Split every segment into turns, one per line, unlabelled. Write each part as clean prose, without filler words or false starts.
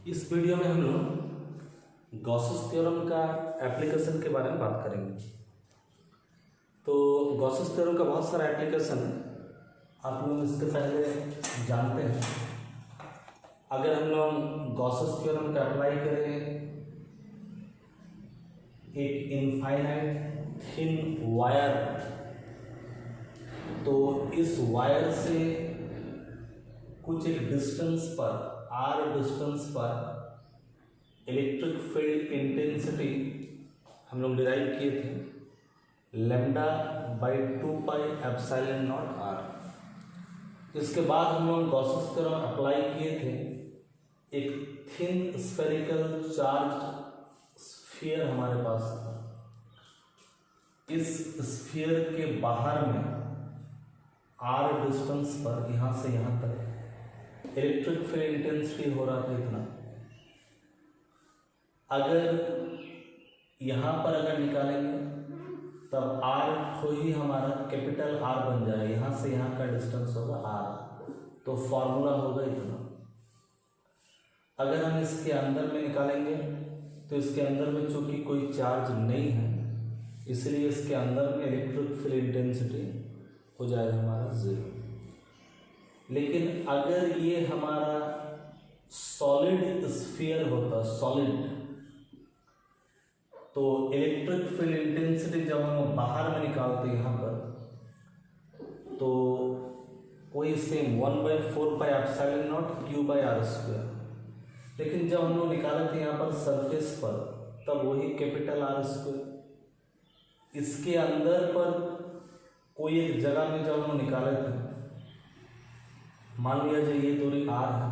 इस वीडियो में हम लोग गॉसेस थ्योरम का एप्लीकेशन के बारे में बात करेंगे। तो गॉसेस थ्योरम का बहुत सारा एप्लीकेशन है, आप लोग इसके पहले जानते हैं। अगर हम लोग गॉसेस थ्योरम का अप्लाई करें एक इनफाइनाइट थिन वायर, तो इस वायर से कुछ एक डिस्टेंस पर आर डिस्टेंस पर इलेक्ट्रिक फील्ड इंटेंसिटी हम लोग डिराइव किए थे lambda by 2 pi epsilon naught R. इसके बाद हम लोग गॉसेस थ्योरम अप्लाई किए थे एक थिन स्फेरिकल चार्ज स्फीयर हमारे पास था। इस स्फीयर के बाहर में आर डिस्टेंस पर यहाँ से यहाँ तक इलेक्ट्रिक फील्ड इंटेंसिटी हो रहा था इतना। अगर यहाँ पर अगर निकालेंगे तब आर को ही हमारा कैपिटल आर बन जाएगा, यहाँ से यहाँ का डिस्टेंस होगा आर, तो फॉर्मूला होगा इतना। अगर हम इसके अंदर में निकालेंगे तो इसके अंदर में चूंकि कोई चार्ज नहीं है, इसलिए इसके अंदर में इलेक्ट्रिक फील्ड इंटेंसिटी हो जाएगा हमारा 0। लेकिन अगर ये हमारा सॉलिड स्फीयर होता, सॉलिड, तो इलेक्ट्रिक फील्ड इंटेंसिटी जब हम बाहर में निकालते यहाँ पर, तो वही same 1/4 pi epsilon naught Q by R square. लेकिन जब हम लोग निकाले थे यहाँ पर सरफेस पर, तब वही कैपिटल आर स्क्वायर। इसके अंदर पर कोई एक जगह में जब हम निकाले थे, मान लिया जाए ये दूरी आर है,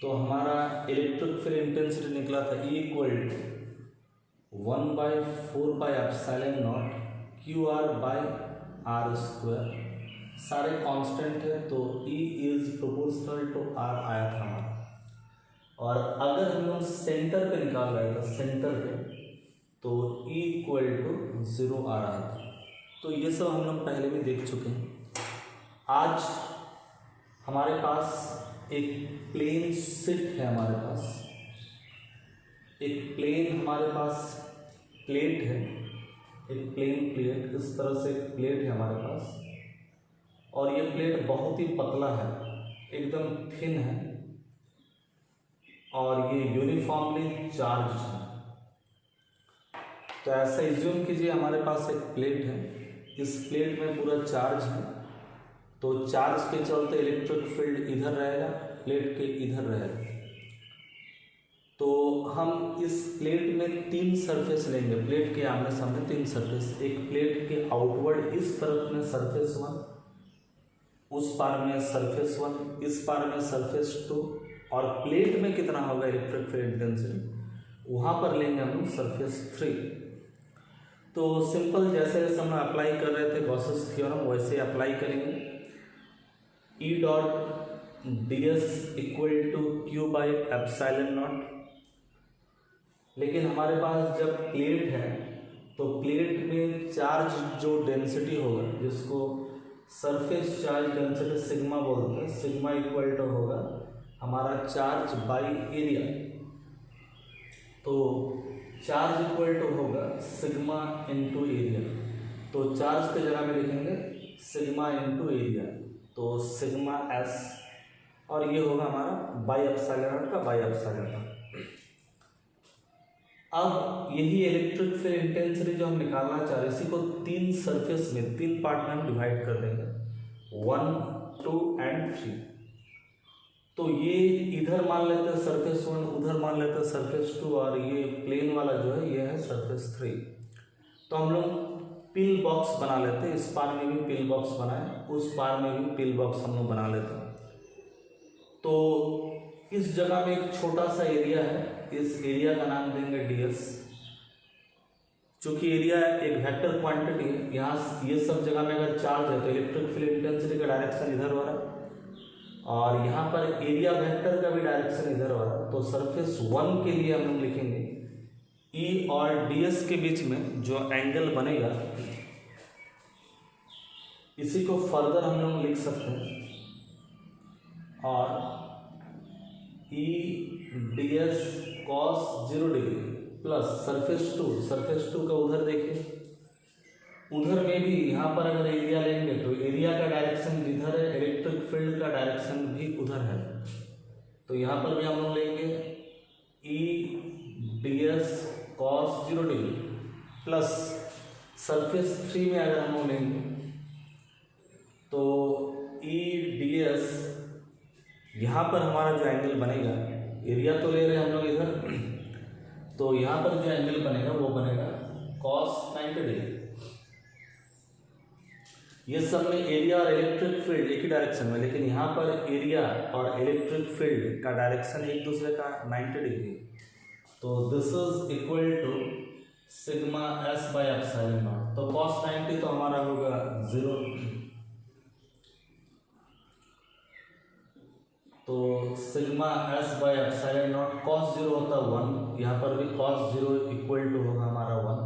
तो हमारा इलेक्ट्रिक फील्ड इंटेंसिटी निकला था E = 1/4 pi epsilon naught Q R by R square. सारे कांस्टेंट है, तो E is proportional to R आया था हमारा। और अगर हम लोग सेंटर पे निकाल रहे थे, सेंटर पे, तो E = 0 आ रहा था। तो ये सब हम लोग पहले भी देख चुके हैं। आज हमारे पास एक प्लेन शीट है, हमारे पास एक प्लेन, हमारे पास प्लेट है, एक प्लेन प्लेट, इस तरह से एक प्लेट है हमारे पास। और ये प्लेट बहुत ही पतला है, एकदम थिन है, और ये यूनिफॉर्मली चार्ज है। तो ऐसा एज्यूम कीजिए हमारे पास एक प्लेट है, इस प्लेट में पूरा चार्ज है, तो चार्ज के चलते इलेक्ट्रिक फील्ड इधर रहेगा, प्लेट के इधर रहेगा। तो हम इस प्लेट में 3 सरफेस लेंगे, प्लेट के आमने सामने 3 सरफेस। एक प्लेट के आउटवर्ड इस तरफ में सरफेस 1, उस पार में सरफेस 1, इस पार में सरफेस 2, और प्लेट में कितना होगा इलेक्ट्रिक फील्ड इंटेंसिटी, वहाँ पर लेंगे हम लोग सरफेस 3। तो सिंपल जैसे जैसे हम अप्लाई कर रहे थे गॉसेस थ्योरम, वैसे अप्लाई करेंगे। E dot ds = Q by epsilon not. लेकिन हमारे पास जब प्लेट है, तो प्लेट में चार्ज जो डेंसिटी होगा, जिसको सरफेस चार्ज डेंसिटी सिग्मा बोलते हैं, सिग्मा = होगा हमारा चार्ज बाई एरिया। तो चार्ज = होगा सिग्मा इंटू एरिया। तो चार्ज की जगह में लिखेंगे सिग्मा इंटू एरिया, तो सिग्मा S, और ये होगा हमारा बाई एप्सिलॉन का बाई एप्सिलॉन। अब यही इलेक्ट्रिक फील्ड इंटेंसिटी जो हम निकालना चाह रहे हैं, इसी को 3 सरफेस में, 3 पार्ट में हम डिवाइड कर देंगे, 1, 2 और 3। तो ये इधर मान लेते हैं सरफेस 1, उधर मान लेते हैं सरफेस 2, और ये प्लेन वाला जो है ये है सरफेस 3। तो हम लोग पिल बॉक्स बना लेते हैं, इस पार में भी पिल बॉक्स बनाए, उस पार में भी पिल बॉक्स हम लोग बना लेते हैं। तो इस जगह में एक छोटा सा एरिया है, इस एरिया का नाम देंगे ds। चूंकि एरिया एक वेक्टर क्वांटिटी है, यहाँ ये सब जगह में अगर चार्ज है तो इलेक्ट्रिक फील्ड इंटेंसिटी का डायरेक्शन इधर हो रहा है, और यहाँ पर एरिया वेक्टर का भी डायरेक्शन इधर हो रहा है। तो सरफेस 1 के लिए हम लोग लिखेंगे E और ds के बीच में जो एंगल बनेगा, इसी को फर्दर हम लोग लिख सकते हैं, और E D S cos 0 degree plus surface two का उधर देखिए, उधर में भी यहाँ पर अगर एरिया लेंगे तो एरिया का डायरेक्शन जिधर है, इलेक्ट्रिक फील्ड का डायरेक्शन भी उधर है। तो यहाँ पर भी हम लोग लेंगे ई D S cos 0 degree plus surface 3 में अगर हम लोग लेंगे तो ई डी एस, यहाँ पर हमारा जो एंगल बनेगा, एरिया तो ले रहे हैं हम लोग इधर, तो यहाँ पर जो एंगल बनेगा वो बनेगा कॉस 90 डिग्री। ये सब में एरिया और इलेक्ट्रिक फील्ड एक ही डायरेक्शन में, लेकिन यहाँ पर एरिया और इलेक्ट्रिक फील्ड का डायरेक्शन एक दूसरे का 90 डिग्री। तो this is equal to sigma S by epsilon naught. तो कॉस 90 तो हमारा होगा 0, तो sigma S by epsilon naught, cos 0 होता 1, यहाँ पर भी कॉस 0 इक्वल टू होगा हमारा 1।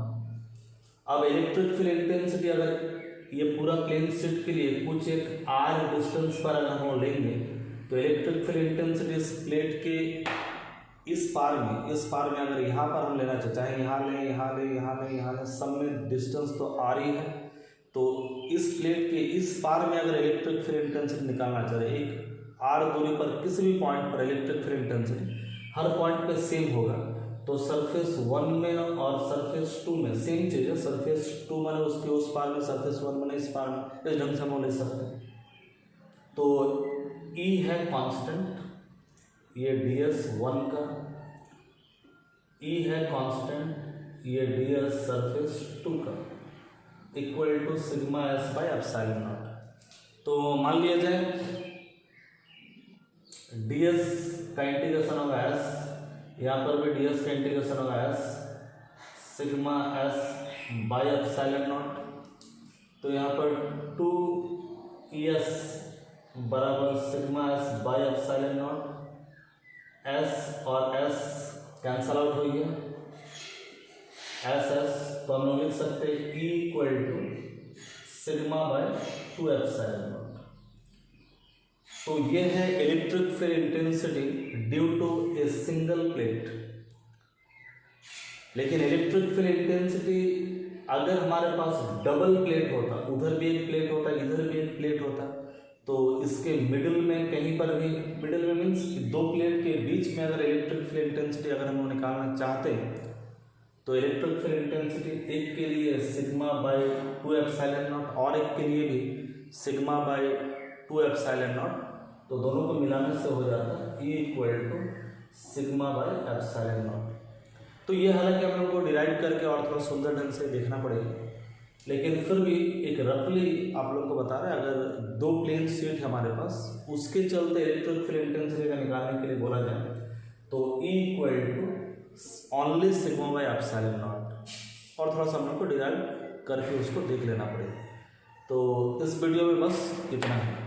अब इलेक्ट्रिक फील्ड इंटेंसिटी अगर ये पूरा प्लेन शीट के लिए कुछ एक आर डिस्टेंस पर अगर हम लेंगे तो इलेक्ट्रिक फील्ड इंटेंसिटी इस प्लेट के इस पार में अगर यहाँ पर हम लेना चाहे यहाँ ले, सब में डिस्टेंस तो आर ही है। तो इस प्लेट के इस पार में अगर इलेक्ट्रिक फील्ड इंटेंसिटी निकालना चाहे, एक आर दूरी पर किसी भी पॉइंट पर इलेक्ट्रिक फील्ड इंटेंसिटी हर पॉइंट पे सेम होगा। तो सरफेस 1 में और सरफेस 2 में सेम चीज़ है, सरफेस 2 मैंने उसके उस पार में, सरफेस 1 मैंने इस पार में, इस ढंग से हम ले सकते हैं। तो E है कांस्टेंट, ये ds 1 का, E है कांस्टेंट, ये ds सरफेस 2 का, equal to sigma S by epsilon naught. तो मान लिया जाए ds का इंटीग्रेशन होगा s, यहाँ पर भी ds का इंटीग्रेशन होगा s sigma s bye epsilon naught. तो यहाँ पर 2es बराबर sigma s bye epsilon not, s और s कैंसल आउट हो गया, s तो हम लोग लिख सकते हैं E equal to sigma by 2 epsilon naught. तो ये है electric field intensity due to a single plate. लेकिन इलेक्ट्रिक फील्ड इंटेंसिटी अगर हमारे पास डबल प्लेट होता, उधर भी एक प्लेट होता, इधर भी एक प्लेट होता, तो इसके मिडिल में कहीं पर भी, मिडिल में मीन्स दो प्लेट के बीच में अगर इलेक्ट्रिक फील्ड इंटेंसिटी अगर हम निकालना चाहते हैं तो इलेक्ट्रिक फील्ड इंटेंसिटी एक के लिए सिग्मा बाय 2 एप्सिलॉन नॉट और एक के लिए भी सिग्मा बाय 2 एप्सिलॉन नॉट, तो दोनों को मिलाने से हो जाता है E equal to sigma by epsilon naught. तो ये हालांकि हम लोग को डिराइव करके और थोड़ा सुंदर ढंग से देखना पड़ेगा, लेकिन फिर भी एक रफली आप लोग को बता रहे हैं, अगर दो प्लेन शीट हमारे पास, उसके चलते इलेक्ट्रिक फील्ड इंटेंसिटी का निकालने के लिए बोला जाए तो E equal to only sigma by epsilon naught, और थोड़ा सा हम लोग को डिराइव करके उसको देख लेना पड़ेगा। तो इस वीडियो में बस इतना है।